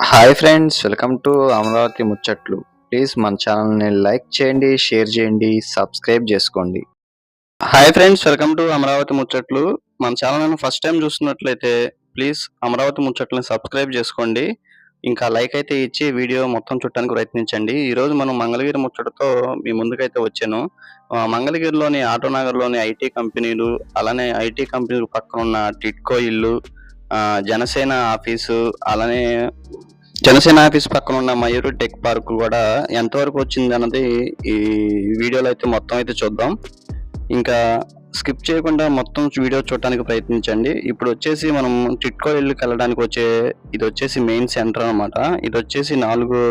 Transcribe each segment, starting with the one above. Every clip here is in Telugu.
Hi friends, welcome to Amaravati ముచ్చట్లు. ప్లీజ్ మన ఛానల్ని లైక్ చేయండి, షేర్ చేయండి, సబ్స్క్రైబ్ చేసుకోండి. Hi friends, welcome to Amaravati ముచ్చట్లు. మన ఛానల్ని ఫస్ట్ టైం చూస్తున్నట్లయితే ప్లీజ్ అమరావతి ముచ్చట్లని సబ్స్క్రైబ్ చేసుకోండి. ఇంకా లైక్ అయితే ఇచ్చి వీడియో మొత్తం చూడటానికి ప్రయత్నించండి. ఈరోజు మనం మంగళగిరి ముచ్చటతో మీ ముందుకైతే వచ్చాను. మంగళగిరిలోని ఆటోనగర్లోని ఐటీ కంపెనీలు, అలానే ఐటీ కంపెనీలు పక్కన ఉన్న టిట్కో ఇల్లు, జనసేన ఆఫీసు, అలానే జనసేన ఆఫీస్ పక్కన ఉన్న మయూరు టెక్ పార్క్ కూడా ఎంతవరకు వచ్చింది అన్నది ఈ వీడియోలో అయితే మొత్తం అయితే చూద్దాం. ఇంకా స్కిప్ చేయకుండా మొత్తం వీడియో చూడటానికి ప్రయత్నించండి. ఇప్పుడు వచ్చేసి మనం టిట్కో ఇల్లుకి వెళ్ళడానికి ఇది వచ్చేసి మెయిన్ సెంటర్ అనమాట. ఇది వచ్చేసి 4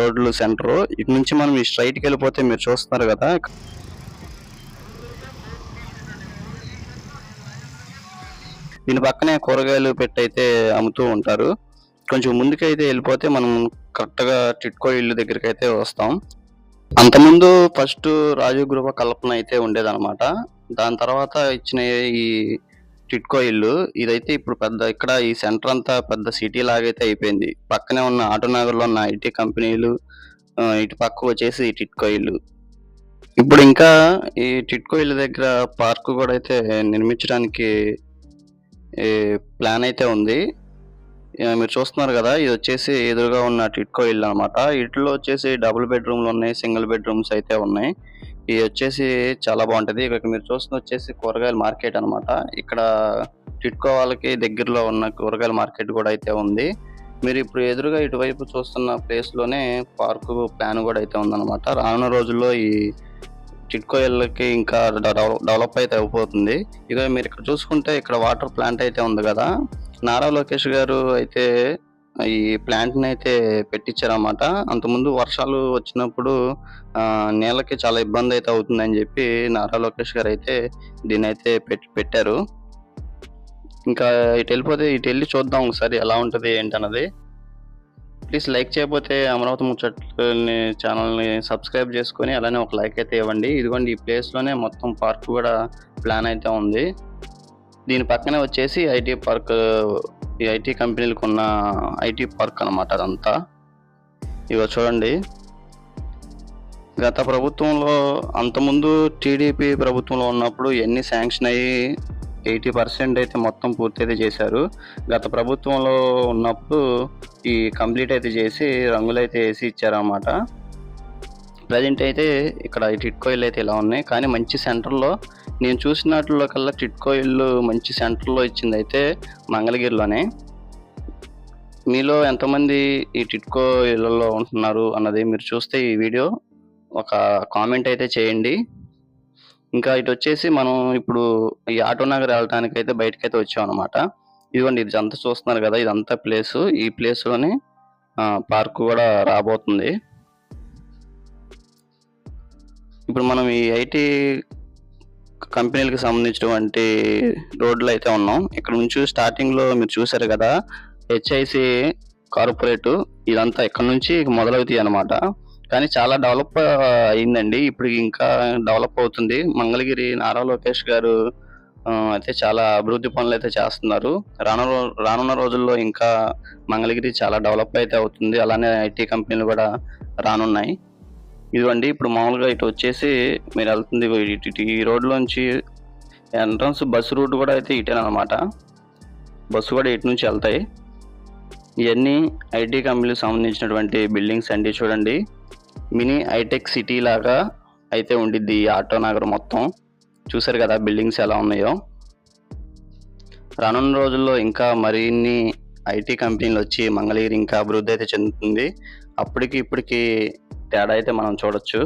రోడ్లు సెంటర్. ఇటు నుంచి మనం ఈ స్ట్రైట్కి వెళ్ళిపోతే మీరు చూస్తున్నారు కదా, దీని పక్కనే కూరగాయలు పెట్టి అయితే అమ్ముతూ ఉంటారు. కొంచెం ముందుకైతే వెళ్ళిపోతే మనం కరెక్ట్గా టిట్కో ఇల్లు దగ్గరికి అయితే వస్తాం. అంతకుముందు ఫస్ట్ రాజీవ్ గృహ కల్పన అయితే ఉండేదన్నమాట. దాని తర్వాత ఇచ్చిన ఈ టిట్కో ఇల్లు ఇదైతే ఇప్పుడు ఇక్కడ ఈ సెంటర్ అంతా పెద్ద సిటీ లాగైతే అయిపోయింది. పక్కనే ఉన్న ఆటోనగర్లో ఉన్న ఐటీ కంపెనీలు, ఇటు పక్క వచ్చేసి ఈ టిట్కో ఇల్లు. ఇప్పుడు ఇంకా ఈ టిట్కో ఇల్లు దగ్గర పార్క్ కూడా అయితే నిర్మించడానికి ప్లాన్ అయితే ఉంది. మీరు చూస్తున్నారు కదా, ఇది వచ్చేసి ఎదురుగా ఉన్న టిట్కో ఇల్లు అనమాట. ఇంట్లో వచ్చేసి డబుల్ బెడ్రూమ్లు ఉన్నాయి, సింగిల్ బెడ్రూమ్స్ అయితే ఉన్నాయి. ఇది వచ్చేసి చాలా బాగుంటది. ఇక్కడ మీరు చూస్తున్న వచ్చేసి కూరగాయల మార్కెట్ అనమాట. ఇక్కడ టిట్కో వాళ్ళకి దగ్గరలో ఉన్న కూరగాయల మార్కెట్ కూడా అయితే ఉంది. మీరు ఇప్పుడు ఎదురుగా ఇటువైపు చూస్తున్న ప్లేస్ లోనే పార్కు ప్లాన్ కూడా అయితే ఉందన్నమాట. రానున్న రోజుల్లో ఈ టిట్కో ఇళ్ళకి ఇంకా డెవలప్ అయితే అయిపోతుంది. ఇక మీరు ఇక్కడ చూసుకుంటే ఇక్కడ వాటర్ ప్లాంట్ అయితే ఉంది కదా, నారా లోకేష్ గారు అయితే ఈ ప్లాంట్ని అయితే పెట్టించారన్నమాట. అంతకుముందు వర్షాలు వచ్చినప్పుడు నీళ్ళకి చాలా ఇబ్బంది అయితే అవుతుందని చెప్పి నారా లోకేష్ గారు అయితే దీన్ని అయితే పెట్టారు. ఇంకా ఇటు వెళ్ళి చూద్దాం ఒకసారి ఎలా ఉంటుంది ఏంటన్నది. ప్లీజ్ లైక్ చేయకపోతే అమరావతి ముచ్చట్లని ఛానల్ని సబ్స్క్రైబ్ చేసుకొని అలానే ఒక లైక్ అయితే ఇవ్వండి. ఇదిగోండి ఈ ప్లేస్లోనే మొత్తం పార్క్ కూడా ప్లాన్ అయితే ఉంది. దీని పక్కనే వచ్చేసి ఐటీ పార్క్, ఈ ఐటీ కంపెనీలకు ఉన్న ఐటీ పార్క్ అనమాట అదంతా. ఇగో చూడండి, గత ప్రభుత్వంలో అంతకుముందు టీడీపీ ప్రభుత్వంలో ఉన్నప్పుడు ఎన్ని శాంక్షన్ అయ్యి 80% అయితే మొత్తం పూర్తి అయితే చేశారు. గత ప్రభుత్వంలో ఉన్నప్పుడు ఈ కంప్లీట్ అయితే చేసి రంగులైతే వేసి ఇచ్చారన్నమాట. ప్రజెంట్ అయితే ఇక్కడ ఈ టిట్కో ఇల్లు అయితే ఇలా ఉన్నాయి. కానీ మంచి సెంటర్లో, నేను చూసినట్లో కల్లా టిట్కో ఇల్లు మంచి సెంటర్లో ఇచ్చింది అయితే మంగళగిరిలోనే. మీలో ఎంతమంది ఈ టిట్కో ఇళ్లలో ఉంటున్నారు అన్నది మీరు చూస్తే ఈ వీడియో ఒక కామెంట్ అయితే చేయండి. ఇంకా ఇటు వచ్చేసి మనం ఇప్పుడు ఈ ఆటోనగర్ వెళ్ళటానికి అయితే బయటకైతే వచ్చాం అనమాట. ఇదిగోండి ఇదంతా చూస్తున్నారు కదా, ఇదంతా ప్లేసు. ఈ ప్లేస్లోనే పార్క్ కూడా రాబోతుంది. ఇప్పుడు మనం ఈ ఐటీ కంపెనీలకు సంబంధించినటువంటి రోడ్లు అయితే ఉన్నాం. ఇక్కడ నుంచి స్టార్టింగ్లో మీరు చూసారు కదా, హెచ్ఐసి కార్పొరేట్, ఇదంతా ఇక్కడ నుంచి మొదలవుతాయి అనమాట. కానీ చాలా డెవలప్ అయిందండి. ఇప్పుడు ఇంకా డెవలప్ అవుతుంది. మంగళగిరి నారా లోకేష్ గారు అయితే చాలా అభివృద్ధి పనులు అయితే చేస్తున్నారు. రానున్న రోజుల్లో ఇంకా మంగళగిరి చాలా డెవలప్ అయితే అవుతుంది. అలానే ఐటీ కంపెనీలు కూడా రానున్నాయి. ఇదిగోండి ఇప్పుడు మామూలుగా ఇటు వచ్చేసి మీరు వెళ్తుంది ఈ రోడ్లోంచి ఎంట్రన్స్ బస్సు రూట్ కూడా అయితే ఇటేనమాట. బస్సు కూడా ఇటు నుంచి వెళ్తాయి. ఇవన్నీ ఐటీ కంపెనీలకు సంబంధించినటువంటి బిల్డింగ్స్ అండి. చూడండి, మినీ హైటెక్ సిటీ లాగా అయితే ఉండిద్ది ఈ ఆటోనగర్ మొత్తం. చూసారు కదా బిల్డింగ్స్ ఎలా ఉన్నాయో. రానున్న రోజుల్లో ఇంకా మరిన్ని ఐటీ కంపెనీలు వచ్చి మంగళగిరి ఇంకా అభివృద్ధి అయితే చెందుతుంది. అప్పటికి ఇప్పటికి తేడా అయితే మనం చూడొచ్చు.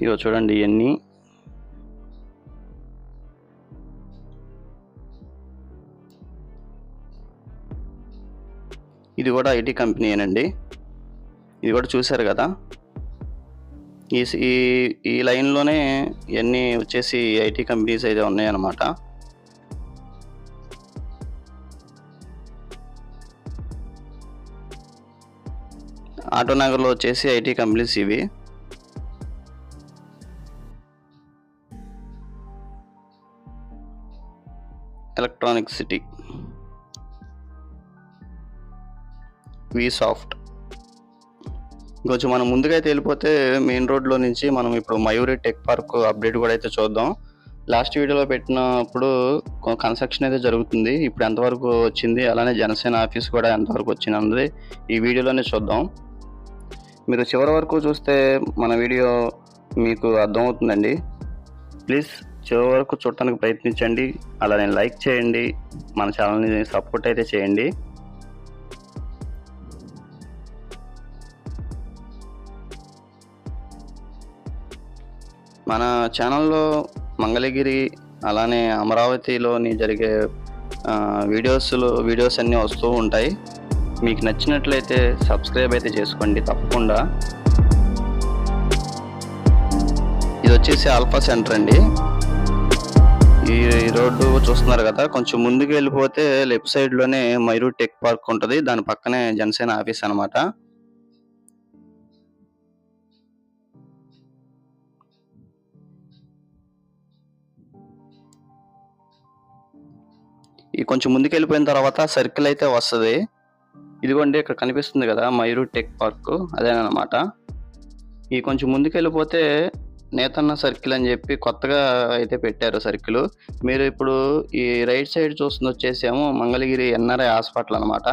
ఇగో చూడండి ఇవన్నీ. ఇది కూడా ఐటీ కంపెనీయేనండి. ఇది కూడా చూసారు కదా, ఈ లైన్లోనే ఇవన్నీ వచ్చేసి ఐటీ కంపెనీస్ అయితే ఉన్నాయన్నమాట. ఆటోనగర్లో వచ్చేసి ఐటీ కంపెనీస్ ఇవి. Electronic city. V Soft. కొంచెం మనం ముందుగా అయితే వెళ్ళిపోతే మెయిన్ రోడ్లో నుంచి మనం ఇప్పుడు మయూరి టెక్ పార్క్ అప్డేట్ కూడా అయితే చూద్దాం. లాస్ట్ వీడియోలో పెట్టినప్పుడు కన్స్ట్రక్షన్ అయితే జరుగుతుంది. ఇప్పుడు ఎంతవరకు వచ్చింది, అలానే జనసేన ఆఫీస్ కూడా ఎంతవరకు వచ్చింది అన్నది ఈ వీడియోలోనే చూద్దాం. మీరు చివరి వరకు చూస్తే మన వీడియో మీకు అర్థమవుతుందండి. ప్లీజ్ చివరి వరకు చూడటానికి ప్రయత్నించండి. అలానే లైక్ చేయండి, మన ఛానల్ని సపోర్ట్ అయితే చేయండి. మన ఛానల్లో మంగళగిరి అలానే అమరావతిలోని జరిగే వీడియోస్ అన్నీ వస్తూ ఉంటాయి. మీకు నచ్చినట్లయితే సబ్స్క్రైబ్ అయితే చేసుకోండి తప్పకుండా. ఇది వచ్చేసి ఆల్ఫా సెంటర్ అండి. ఈ రోడ్డు చూస్తున్నారు కదా, కొంచెం ముందుకు వెళ్ళిపోతే లెఫ్ట్ సైడ్లోనే మయూరి టెక్ పార్క్ ఉంటుంది. దాని పక్కనే జనసేన ఆఫీస్ అనమాట. ఈ కొంచెం ముందుకు వెళ్ళిపోయిన తర్వాత సర్కిల్ అయితే వస్తుంది. ఇదిగోండి ఇక్కడ కనిపిస్తుంది కదా మయూరి టెక్ పార్క్, అదేనమాట. ఈ కొంచెం ముందుకు వెళ్ళిపోతే నేతన్న సర్కిల్ అని చెప్పి కొత్తగా అయితే పెట్టారు సర్కిల్. మీరు ఇప్పుడు ఈ రైట్ సైడ్ చూస్తుంది వచ్చేసేమో మంగళగిరి ఎన్ఆర్ఐ హాస్పిటల్ అనమాట.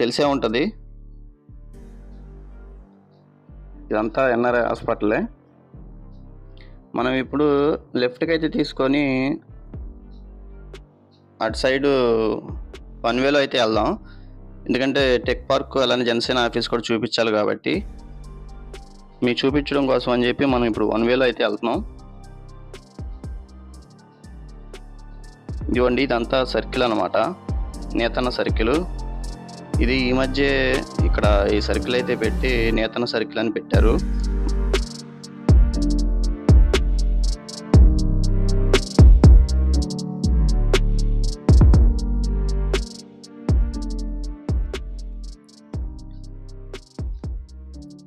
తెలిసే ఉంటుంది, ఇదంతా ఎన్ఆర్ఐ హాస్పిటలే. మనం ఇప్పుడు లెఫ్ట్కి అయితే తీసుకొని అటు సైడు వన్ వేలో అయితే వెళ్దాం. ఎందుకంటే టెక్ పార్క్ అలానే జనసేన ఆఫీస్ కూడా చూపించాలి కాబట్టి, మీకు చూపించడం కోసం అని చెప్పి మనం ఇప్పుడు వన్ వేలో అయితే వెళ్తున్నాం. ఇదిగోండి ఇదంతా సర్కిల్ అనమాట, నేతన్న సర్కిల్. ఇది ఈ మధ్య ఇక్కడ ఈ సర్కిల్ అయితే పెట్టి నేతన్న సర్కిల్ అని పెట్టారు.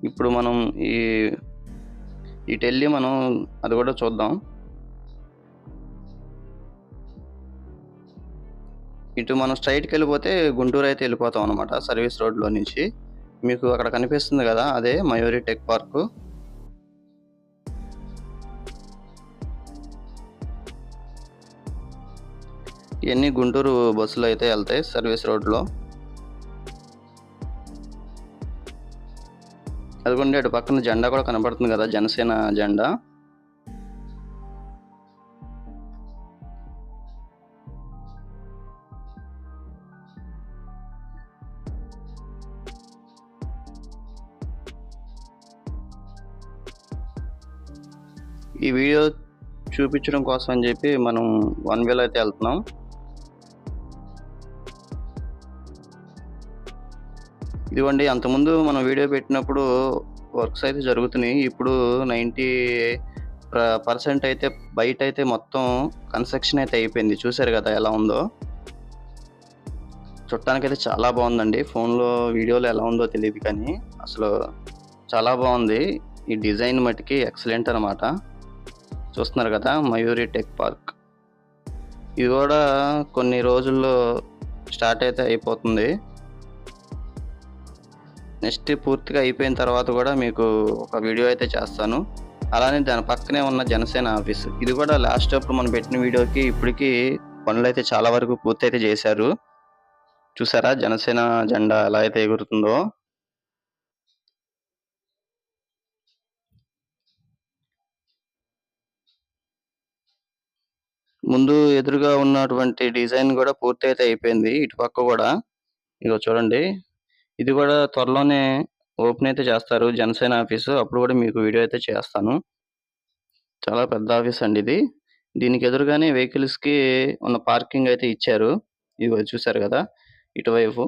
ఇప్పుడు మనం ఇటు వెళ్ళి మనం అది కూడా చూద్దాం. ఇటు మనం స్ట్రైట్కి వెళ్ళిపోతే గుంటూరు అయితే వెళ్ళిపోతాం అనమాట, సర్వీస్ రోడ్లో నుంచి. మీకు అక్కడ కనిపిస్తుంది కదా, అదే మయూరి టెక్ పార్క్. ఇవన్నీ గుంటూరు బస్సులు అయితే వెళ్తాయి సర్వీస్ రోడ్లో. అదిగోండి అటు పక్కన జెండా కూడా కనబడుతుంది కదా, జనసేన జెండా. ఈ వీడియో చూపించడం కోసం అని చెప్పి మనం వన్ వేలో అయితే వెళ్తున్నాం. ఇదిగోండి అంతకుముందు మనం వీడియో పెట్టినప్పుడు వర్క్స్ అయితే జరుగుతున్నాయి. ఇప్పుడు 90% అయితే బయట అయితే మొత్తం కన్స్ట్రక్షన్ అయితే అయిపోయింది. చూసారు కదా ఎలా ఉందో, చూడటానికైతే చాలా బాగుందండి. ఫోన్లో వీడియోలో ఎలా ఉందో తెలియదు కానీ అసలు చాలా బాగుంది. ఈ డిజైన్ మట్టుకి ఎక్సలెంట్ అనమాట. చూస్తున్నారు కదా మయూరి టెక్ పార్క్. ఇది కూడా కొన్ని రోజుల్లో స్టార్ట్ అయితే అయిపోతుంది. నెక్స్ట్ పూర్తిగా అయిపోయిన తర్వాత కూడా మీకు ఒక వీడియో అయితే చేస్తాను. అలానే దాని పక్కనే ఉన్న జనసేన ఆఫీస్, ఇది కూడా లాస్ట్ అప్పుడు మనం పెట్టిన వీడియోకి ఇప్పటికి పనులు అయితే చాలా వరకు పూర్తి అయితే చేశారు. చూసారా జనసేన జెండా ఎలా అయితే ఎగురుతుందో. ముందు ఎదురుగా ఉన్నటువంటి డిజైన్ కూడా పూర్తి అయితే అయిపోయింది. ఇటు పక్క కూడా ఇగో చూడండి, ఇది కూడా త్వరలోనే ఓపెన్ అయితే చేస్తారు జనసేన ఆఫీసు. అప్పుడు కూడా మీకు వీడియో అయితే చేస్తాను. చాలా పెద్ద ఆఫీస్ అండి ఇది. దీనికి ఎదురుగానే వెహికల్స్కి ఉన్న పార్కింగ్ అయితే ఇచ్చారు. ఇదిగో చూసారు కదా, ఇటువైపు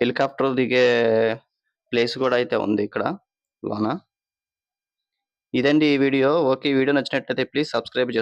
హెలికాప్టర్ దిగే ప్లేస్ కూడా అయితే ఉంది ఇక్కడ లోన. ఇదండి ఈ వీడియో. ఓకే, ఈ వీడియో నచ్చినట్లయితే ప్లీజ్ సబ్స్క్రైబ్